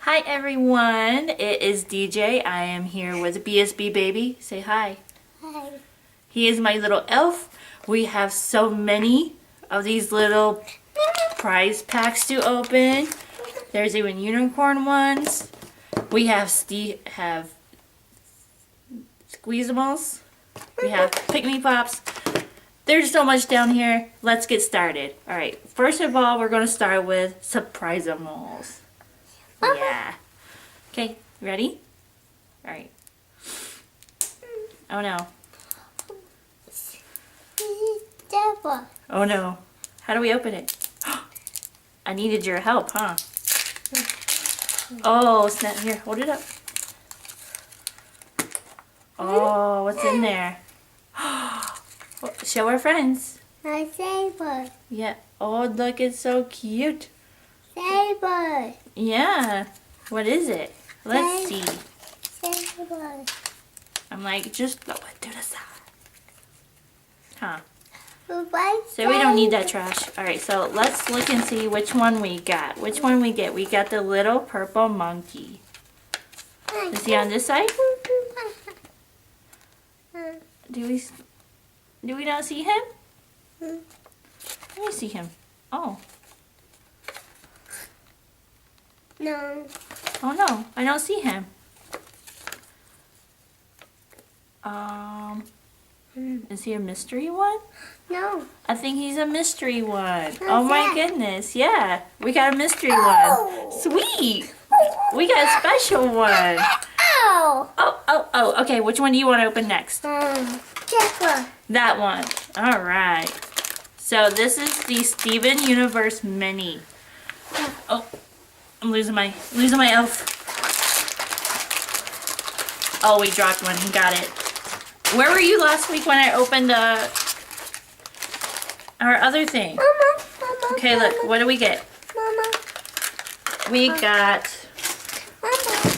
Hi everyone, it is DJ. I am here with BSBaby. Say hi. Hi. He is my little elf. We have so many of these little prize packs to open. There's even unicorn ones. We have Squeezables. We have Pick-Me Pops. There's so much down here. Let's get started. Alright, first of all, we're going to start with Surprise-a-Moles. Yeah. Okay, ready? Alright. Oh no. Oh no. How do we open it? I needed your help, huh? Oh, snap. Here, hold it up. Oh, what's in there? Show our friends. A saber. Yeah. Oh, look, it's so cute. Saber. Yeah. What is it? Let's see. Saber. I'm like, just throw it to the side. Huh. Bye. So we don't need that trash. Alright, so let's look and see which one we got. Which one we get? We got the little purple monkey. Is he on this side? Do we not see him? Let me see him. Oh. No. Oh no, I don't see him. Is he a mystery one? No. I think he's a mystery one. Who's Oh my that? goodness, yeah. We got a mystery Oh. one. Sweet. We got a special one. Ow. Oh, okay, which one do you want to open next? Saber. That one. All right. So this is the Steven Universe Mini. Oh, I'm losing my elf. Oh, we dropped one. He got it. Where were you last week when I opened our other thing? Mama. Okay, look. What do we get? Mama. We got... Mama.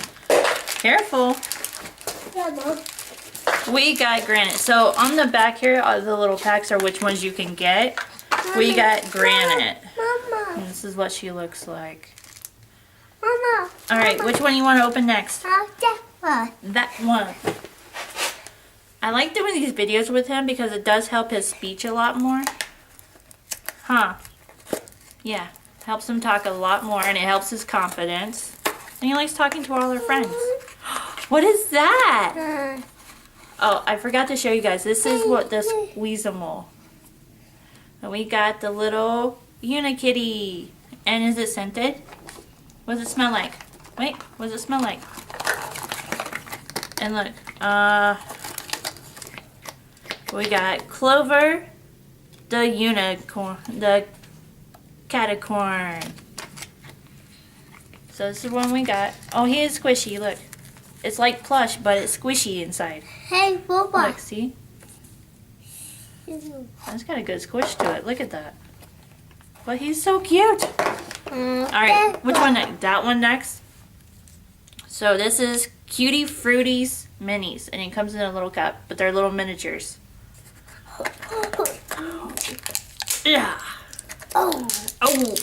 Careful. Mama. We got granite. So on the back here, all the little packs are which ones you can get. We got granite. Mama. And this is what she looks like. Mama. All right, which one do you want to open next? Saber. That one. I like doing these videos with him because it does help his speech a lot more. Huh. Yeah. Helps him talk a lot more and it helps his confidence. And he likes talking to all our friends. What is that? Oh, I forgot to show you guys. This is what the Squeezables. And we got the little Unikitty. And is it scented? What does it smell like? Wait, what does it smell like? And look, we got Clover, the unicorn, the catacorn. So this is one we got. Oh, he is squishy, look. It's like plush, but it's squishy inside. Hey, Bubba. Look, see? That's got a good squish to it. Look at that. But he's so cute. Alright, which one next? That one next? So this is Cutie Fruities Minis. And it comes in a little cup, but they're little miniatures. Yeah. Oh. Oh.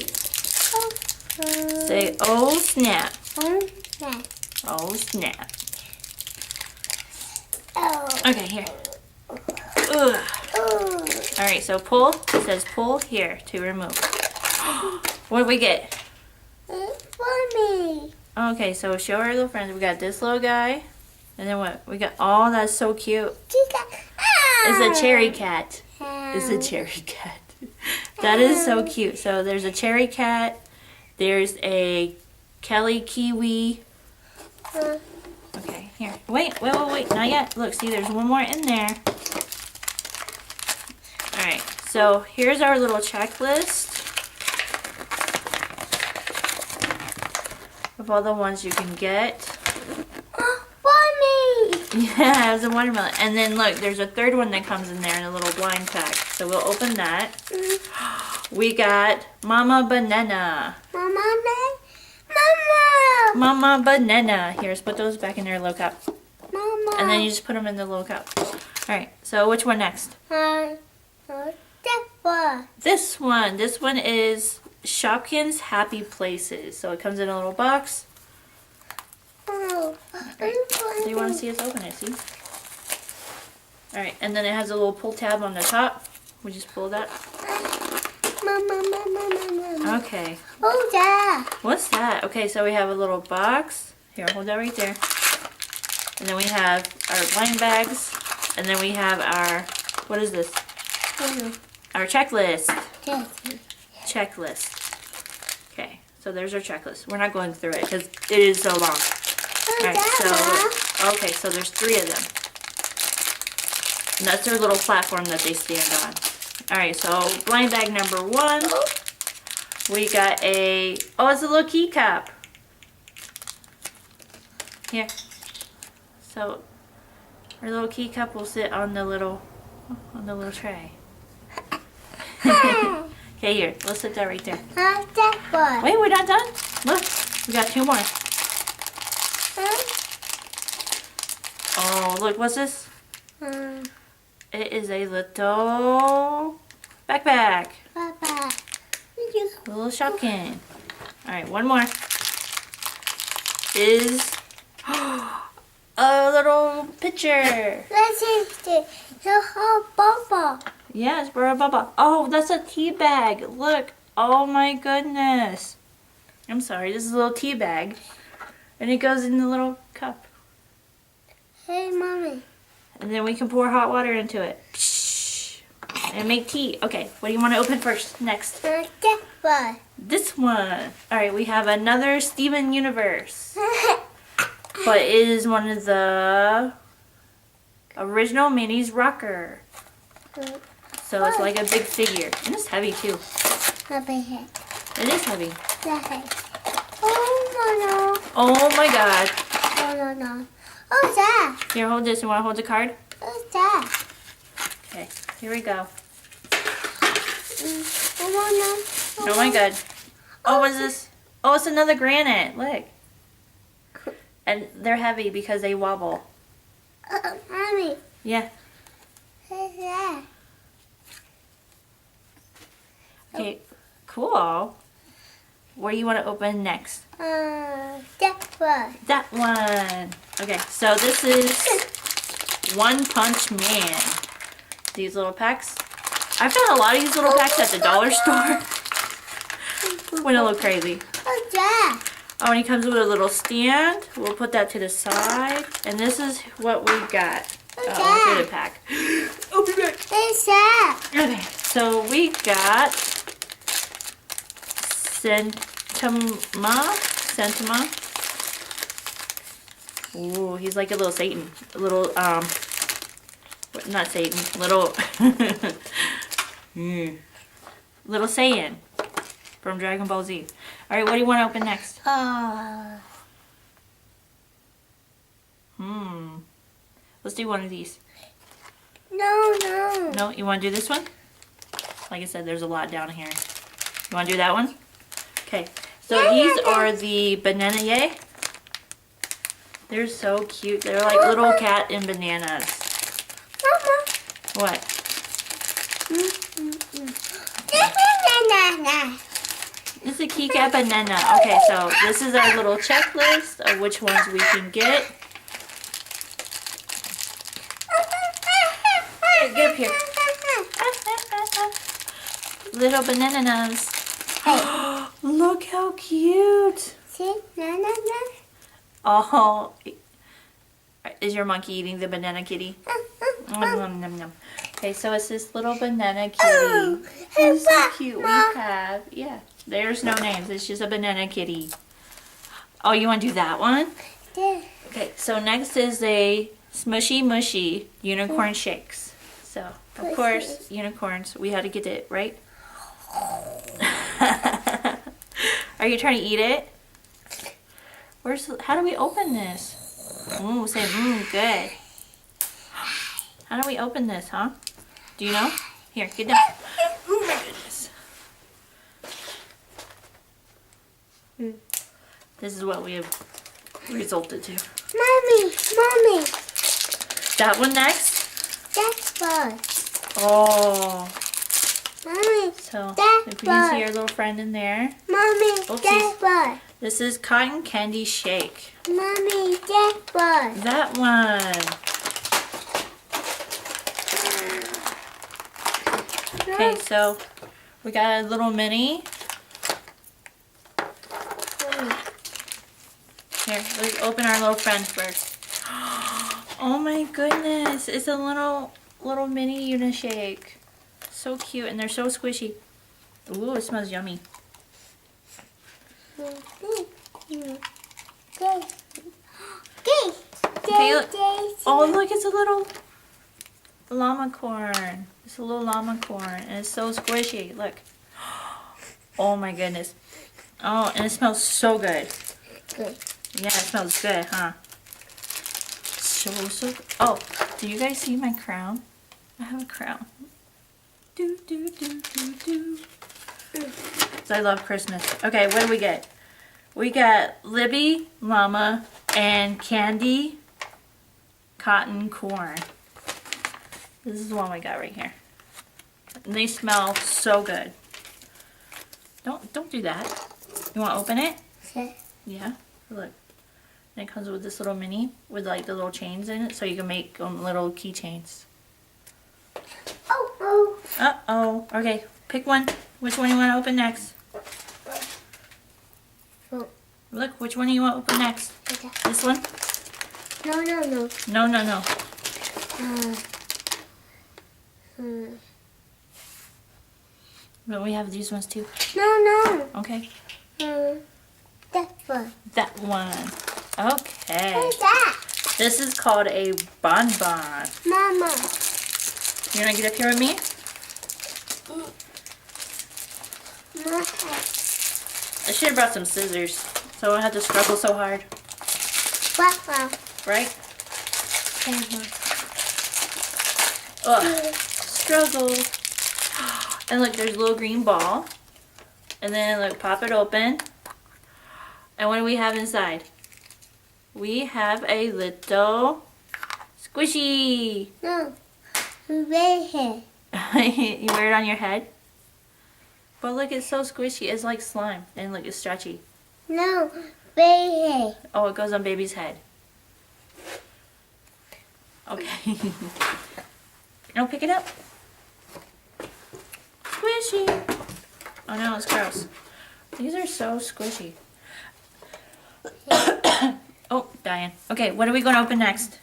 Say, oh snap. Oh. Oh snap. Oh. Okay, here. Ugh. Alright, so pull. It says pull here to remove. What do we get? It's for me. Okay, so show our little friends. We got this little guy. And then what? We got, oh, that's so cute. It's a cherry cat. It's a cherry cat. That is so cute. So there's a cherry cat. There's a Kelly Kiwi. Okay, here. Wait. Not yet. Look, see, there's one more in there. Alright, so here's our little checklist of all the ones you can get. Yeah, it was a watermelon. And then look, there's a third one that comes in there in a little blind pack. So we'll open that. We got Mama Banana. Mama Banana. Here, let's put those back in their little cup. Mama. And then you just put them in the little cup. Alright, so which one next? This one. This one is Shopkins Happy Places. So it comes in a little box. Do you want to see us open it? See? Alright, and then it has a little pull tab on the top. We just pull that. Mama. Okay. Oh, yeah. What's that? Okay, so we have a little box. Here, hold that right there. And then we have our blind bags. And then we have our, what is this? Our checklist. Checklist. Okay, so there's our checklist. We're not going through it because it is so long. Alright, so, okay, so there's 3 of them. And that's their little platform that they stand on. Alright, so blind bag number 1. We got a, oh, it's a little key cup. Here. So, our little key cup will sit on the little tray. Okay, here, let's set that right there. Wait, we're not done? Look, we got 2 more. Oh, look, what's this? It is a little backpack. A little Shopkin. Alright, one more. Is a little pitcher. Yes, for a bubble. Oh, that's a tea bag. Look. Oh my goodness. I'm sorry, this is a little tea bag. And it goes in the little cup. Hey, Mommy. And then we can pour hot water into it. And make tea. Okay, what do you want to open first? Next. This one. Alright, we have another Steven Universe. But it is one of the original minis rocker. So it's like a big figure. And it's heavy too. It is heavy. Oh my god. No. Oh, that. Here, hold this. You want to hold the card? What's that? Okay, here we go. Oh my god. Oh, what's this? Oh, it's another granite. Look. And they're heavy because they wobble. Mommy. Yeah. What's that? Okay, cool. What do you want to open next? That one. That one. Okay, so this is One Punch Man. These little packs. I found a lot of these little packs at the dollar store. Went a little crazy. What's that? Oh, and he comes with a little stand. We'll put that to the side. And this is what we got. Oh, look at the pack. I'll be back. What's that? Okay, so we got Sentima. Ooh, he's like a little Satan. A little, not Satan. Little, little Saiyan from Dragon Ball Z. Alright, what do you want to open next? Let's do one of these. No. No, you want to do this one? Like I said, there's a lot down here. You want to do that one? Okay, so these are the Banana Yay. They're so cute. They're like little cat and bananas. Mama. What? It's a key cat banana. Okay, so this is our little checklist of which ones we can get. Here, get up here. Little bananas. Hey. Look how cute. See? Na. Oh. Is your monkey eating the banana kitty? Nom, nom, nom. Okay, so it's this little banana kitty. It's so cute. We have, yeah. There's no names. It's just a banana kitty. Oh, you want to do that one? Yeah. Okay, so next is a Smushy Mushy Unicorn Shakes. So, of course, unicorns. We had to get it, right? Are you trying to eat it? How do we open this? Ooh, say good. How do we open this, huh? Do you know? Here, get down. Oh my goodness. This is what we have resulted to. Mommy. That one next? That one. Oh. Mommy. So, That if we can see one. our little friend in there. Mommy. Oopsies. That one. This is cotton candy shake. Mommy, that one. That one. Okay, so we got a little mini. Here, let's open our little friend first. Oh my goodness, it's a little mini Unishake. So cute, and they're so squishy. Ooh, it smells yummy. Okay, look. Oh, look, it's a little llama corn. It's a little llama corn, and it's so squishy. Look. Oh my goodness. Oh, and it smells so good. Good. Yeah, it smells good, huh? So good. Oh, do you guys see my crown? I have a crown. Do, do, do, do, do. So I love Christmas. Okay, what do we get? We got Libby, Llama, and Candy, Cotton Corn. This is the one we got right here. And they smell so good. Don't do that. You want to open it? Okay. Yeah. Look. And it comes with this little mini with like the little chains in it, so you can make little keychains. Oh. Uh-oh. Okay, pick one. Which one you want to open next? Oh. Look, which one do you want to open next? Okay. This one? No. No. But we have these ones too. No. Okay. That one. That one. Okay. What's that? This is called a bonbon. Mama. You want to get up here with me? I should have brought some scissors, so I don't have to struggle so hard. Wow. Right? Ugh. Struggle. And look, there's a little green ball. And then look, pop it open. And what do we have inside? We have a little squishy. No. Red hair. You wear it on your head? But look, it's so squishy. It's like slime. And look, it's stretchy. No. Red hair. Oh, it goes on baby's head. Okay. Now pick it up. Squishy. Oh no, it's gross. These are so squishy. Oh, dying. Okay, what are we going to open next?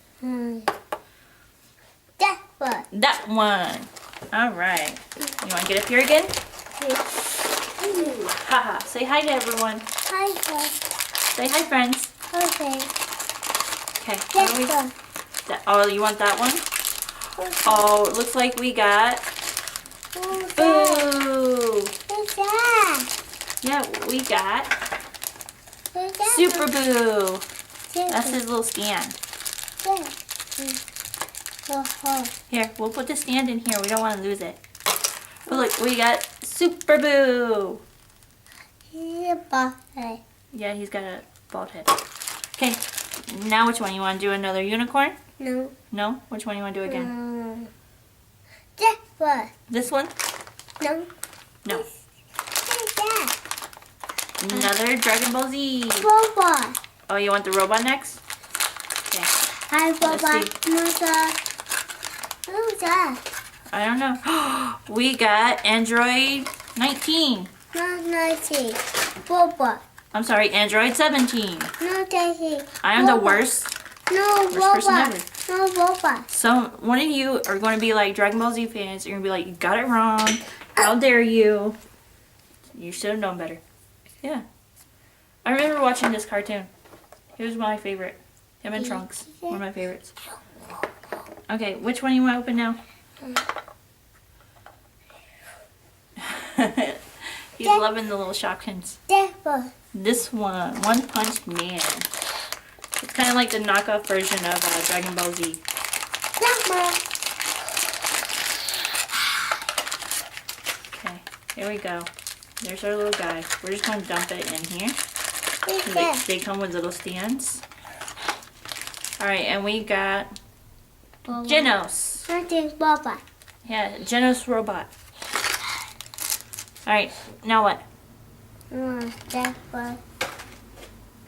That one. That one. All right. You want to get up here again? Haha. Say hi to everyone. Hi. Say hi, friends. Okay. Okay. What That do we? one. Oh, you want that one? Oh, it looks like we got. What's that? Ooh. What's that? Yeah, we got What's that? Super Boo. That's his little stand. Here, we'll put the stand in here. We don't want to lose it. But look, we got Super Boo. Yeah, he's got a bald head. Okay, now which one? You want to do another unicorn? No. No? Which one you want to do again? That one. This one? No. No. What's that? Another Dragon Ball Z. Robot. Oh, you want the robot next? Okay. Hi, Let's Robot. Mother. Who's that? I don't know. We got Android 19. Not 90. Robot. I'm sorry, Android 17. No, Daddy. I am the worst. No, Worst person robot. ever. No, robot. So one of you are going to be like Dragon Ball Z fans. You're going to be like, you got it wrong. How dare you? You should have known better. Yeah. I remember watching this cartoon. He was my favorite. Him and Trunks. One of my favorites. Okay, which one you want to open now? He's loving the little Shopkins. That one. This one, One Punch Man. It's kind of like the knockoff version of Dragon Ball Z. That one. Okay, here we go. There's our little guy. We're just going to dump it in here. Who's that? They come with little stands. Alright, and we got Genos. Nothing, robot. Yeah, Genos robot. Alright, now what? That one.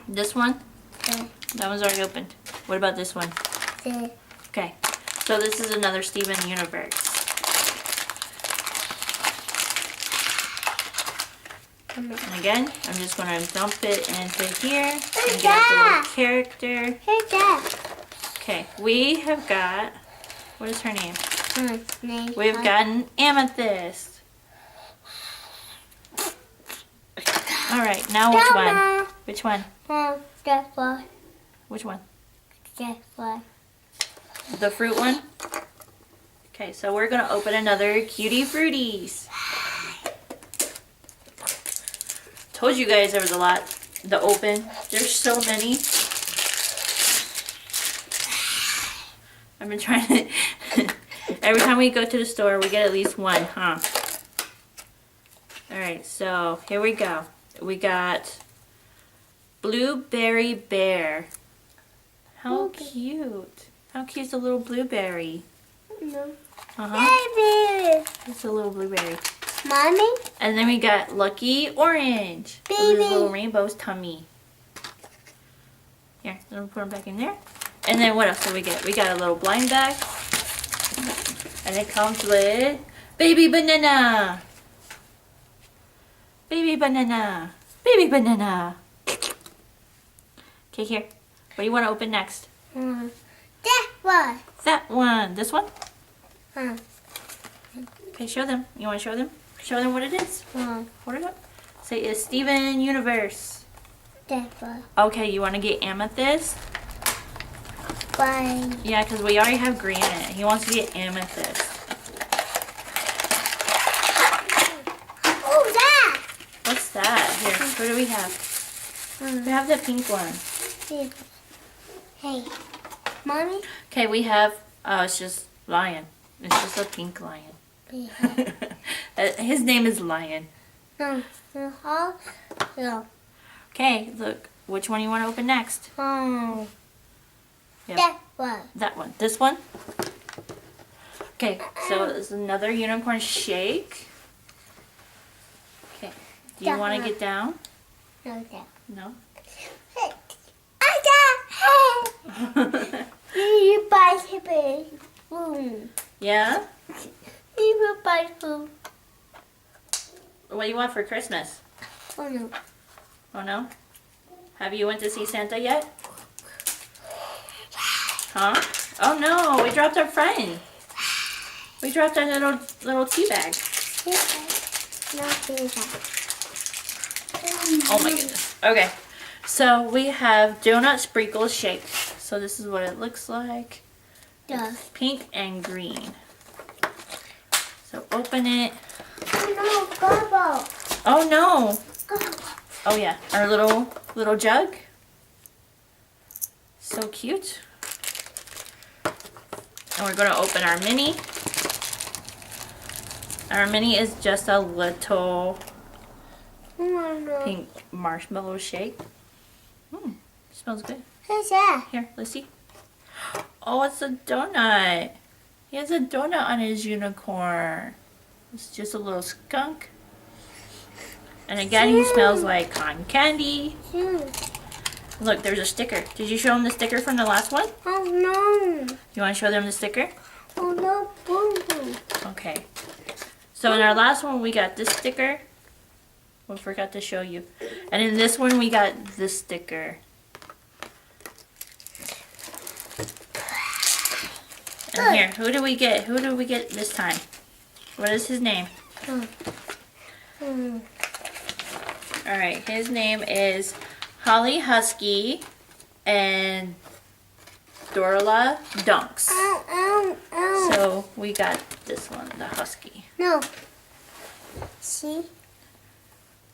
This one? Yeah. That one's already opened. What about this one? Yeah. Okay. So this is another Steven Universe. And again, I'm just going to dump it into here. And get out the little character. Hey, Dad. Okay, we have got, what is her name? Name. We've got an amethyst. Alright, now which one? Which one? That one. Which one? That one. The fruit one? Okay, so we're going to open another Cutie Fruities. Told you guys there was a lot to open. There's so many. I've been trying to... Every time we go to the store, we get at least one, huh? Alright, so here we go. We got Blueberry Bear. How cute. How cute's a little blueberry? No. Uh-huh. Baby. It's a little blueberry. Mommy. And then we got Lucky Orange. With Baby. his little rainbow's tummy. Here, let me put him back in there. And then what else do we get? We got a little blind bag. And it comes with Baby Banana. Baby Banana. Baby Banana. Okay, here. What do you want to open next? That one. That one. This one? Huh. Okay, show them. You want to show them? Show them what it is. Huh. Hold it up. Say it's Steven Universe. That one. Okay, you want to get amethyst? Fine. Yeah, because we already have green in it. He wants to get amethyst. Oh, that. What's that? Here, what do we have? We have the pink one. Hey. Mommy. Okay, we have, oh, it's just lion. It's just a pink lion. His name is Lion. No. No. Okay, look. Which one you want to open next? Oh. Yeah. That one. That one. This one? Okay, so it's another unicorn shake. Okay. Do you That want to one. get down? No, that. No? Hey. I got. Hey. You buy it. Boom. Yeah? You buy food. What do you want for Christmas? Oh no. Oh no? Have you went to see Santa yet? Huh? Oh no, we dropped our friend. We dropped our little tea bag. No, Oh my goodness. Okay. So we have donut sprinkle shake. So this is what it looks like. Yeah. Pink and green. So open it. Oh no, Gobble. Oh no. Gobble. Oh yeah, our little jug. So cute. And we're gonna open our mini. Our mini is just a little Oh no. pink marshmallow shake. Smells good. Who's that? Here, let's see. Oh, it's a donut. He has a donut on his unicorn. It's just a little skunk. And again, he smells like cotton candy. Look, there's a sticker. Did you show him the sticker from the last one? Oh no. You want to show them the sticker? Oh no, boom boom. Okay. So in our last one, we got this sticker. We forgot to show you. And in this one, we got this sticker. And here, who do we get? Who do we get this time? What is his name? Alright, his name is Holly Husky and Dorla Dunks. Ow, ow, ow. So we got this one, the Husky. No. See?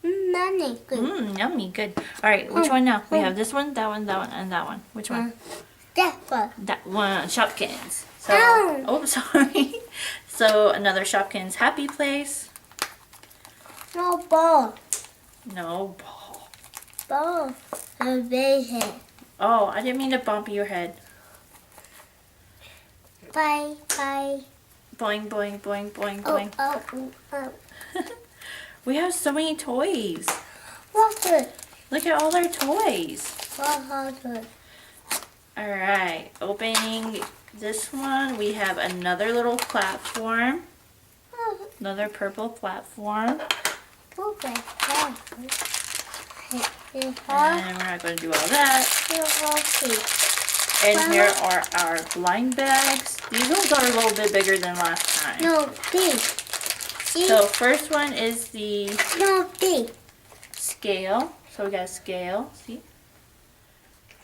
Money. Good. Yummy, good. Alright, which one now? We have this one, and that one. Which one? That one. That one, Shopkins. So, Ow. oh, sorry. So another Shopkins Happy Place. No ball. No ball. Ball. A big head. Oh, I didn't mean to bump your head. Bye, bye. Boing, boing, boing, boing, Oh, boing. oh, oh, oh. We have so many toys. Water. Look at all their toys. What? Alright, opening this one, we have another little platform. Another purple platform. And we're not going to do all that. And here are our blind bags. These ones are a little bit bigger than last time. No, big. So first one is the No, big. scale. So we got a scale. See?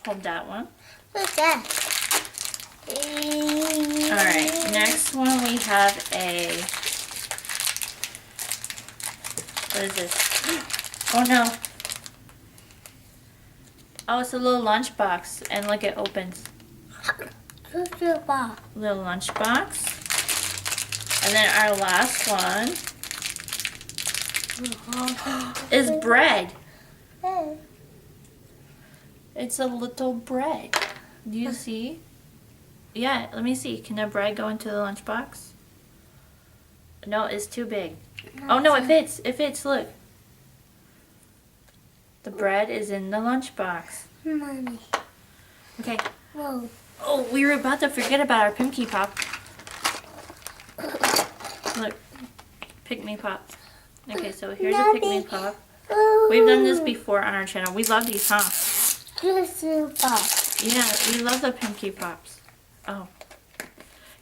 Hold that one. What's that? Alright, next one we have a... What is this? Oh no. Oh, it's a little lunchbox. And look, it opens. Little lunchbox. And then our last one is bread. It's a little bread. Do you see? Yeah, let me see. Can the bread go into the lunchbox? No, it's too big. Oh no, it fits. It fits, look. The bread is in the lunchbox. Mommy. Okay. Whoa. Oh, we were about to forget about our Pinky Pop. Look. Pick Me Pop. Okay, so here's a Pick Me Pop. We've done this before on our channel. We love these, huh? Yeah, we love the Pinky Pops. Oh.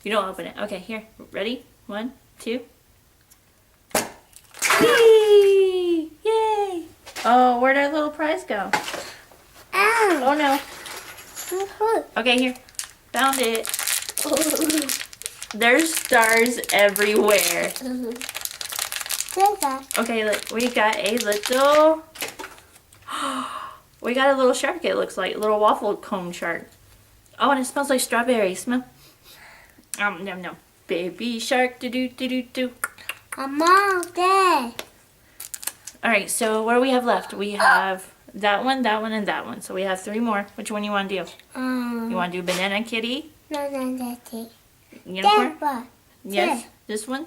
You don't open it. Okay, here. Ready? 1, 2. Yay! Yay! Oh, where'd our little prize go? Ow. Oh no. Okay, here. Found it. There's stars everywhere. Okay, look. We got a little... We got a little shark, it looks like. A little waffle cone shark. Oh, and it smells like strawberry. Smell. Nom nom. Baby shark. Do. Mom, Dad. Alright, so what do we have left? We have that one, and that one. So we have 3 more. Which one you want to do? You want to do banana kitty? No, that's it. Unicorn? That Yes. Yeah. This one?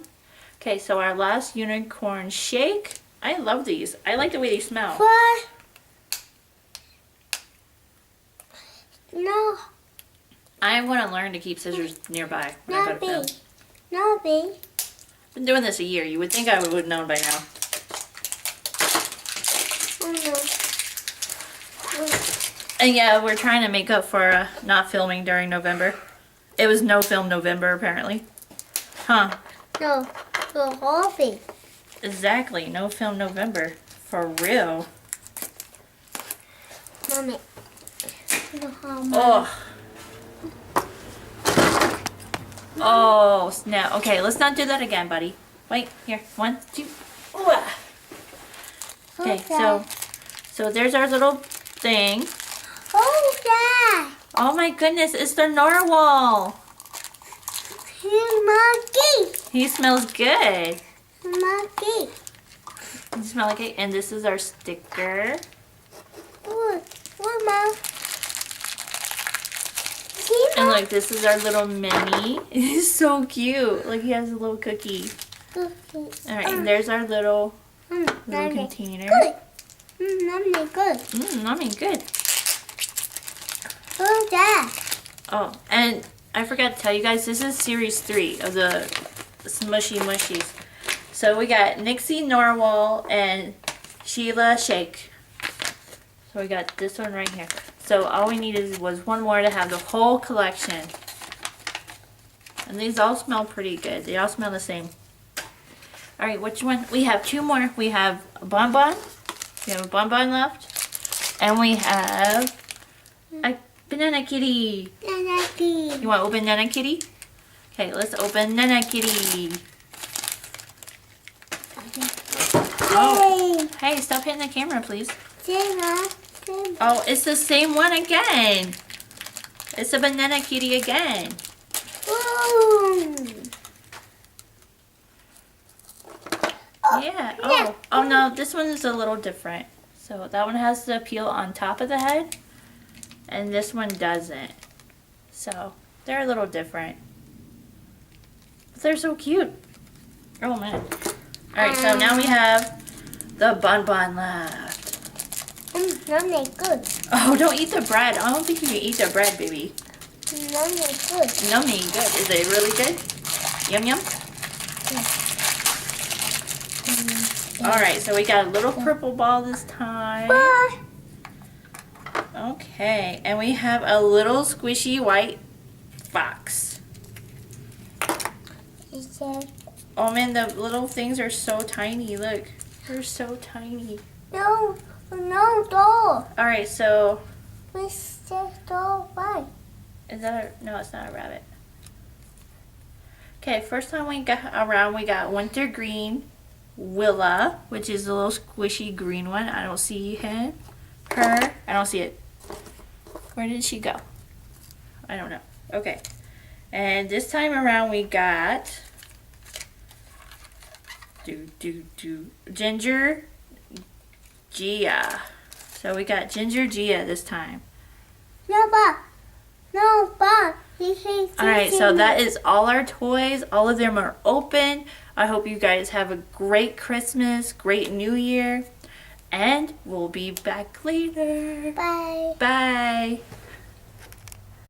Okay, so our last unicorn shake. I love these. I like the way they smell. What? No. I want to learn to keep scissors nearby when I go to film. No, big. Been doing this a year. You would think I would have known by now. Oh, no. And yeah, we're trying to make up for not filming during November. It was no film November, apparently. Huh. No, the whole thing. Exactly. No film November. For real. Mommy. Oh. Oh, snap. Okay, let's not do that again, buddy. Wait, here. 1, 2. Ooh. Okay, so there's our little thing. Oh, Dad. Oh my goodness, it's the narwhal. Monkey. He smells good. Monkey. You smell like it? And this is our sticker. What, Mom? And look, this is our little mini. He's so cute. Like he has a little cookie. Alright, and there's our little container. Good. Mommy, good. Mommy, good. Oh, Dad. Oh, and I forgot to tell you guys, this is series 3 of the Smushy Mushies. So we got Nixie Narwhal and Sheila Shake. So we got this one right here. So all we needed was one more to have the whole collection. And these all smell pretty good. They all smell the same. Alright, which one? We have 2 more. We have a bonbon. We have a bonbon left. And we have a banana kitty. Monkey. You want to open Nana Kitty? Okay, let's open Nana Kitty. Oh, hey, stop hitting the camera, please. Oh, it's the same one again. It's a banana kitty again. Yeah. Oh no, this one is a little different. So that one has the peel on top of the head, and this one doesn't. So they're a little different. But they're so cute. Oh man. All right, so now we have the bonbon left. Mommy, good. Oh, don't eat the bread. I don't think you can eat the bread, baby. Mommy, good. Yummy, good. Is it really good? Yum, yum. Alright, so we got a little purple ball this time. Bye. Okay, and we have a little squishy white fox. Is there... Oh man, the little things are so tiny. Look, they're so tiny. No, no door. Alright, so Mr. Door, why? is that a, no, it's not a rabbit. Okay, first time we got around, we got wintergreen Willa, which is the little squishy green one. I don't see her. I don't see it. Where did she go? I don't know. Okay. And this time around we got Ginger Gia. So we got Ginger Gia this time. No, Bob. No, Bob. Alright, so that is all our toys. All of them are open. I hope you guys have a great Christmas, great New Year, and we'll be back later. Bye. Bye.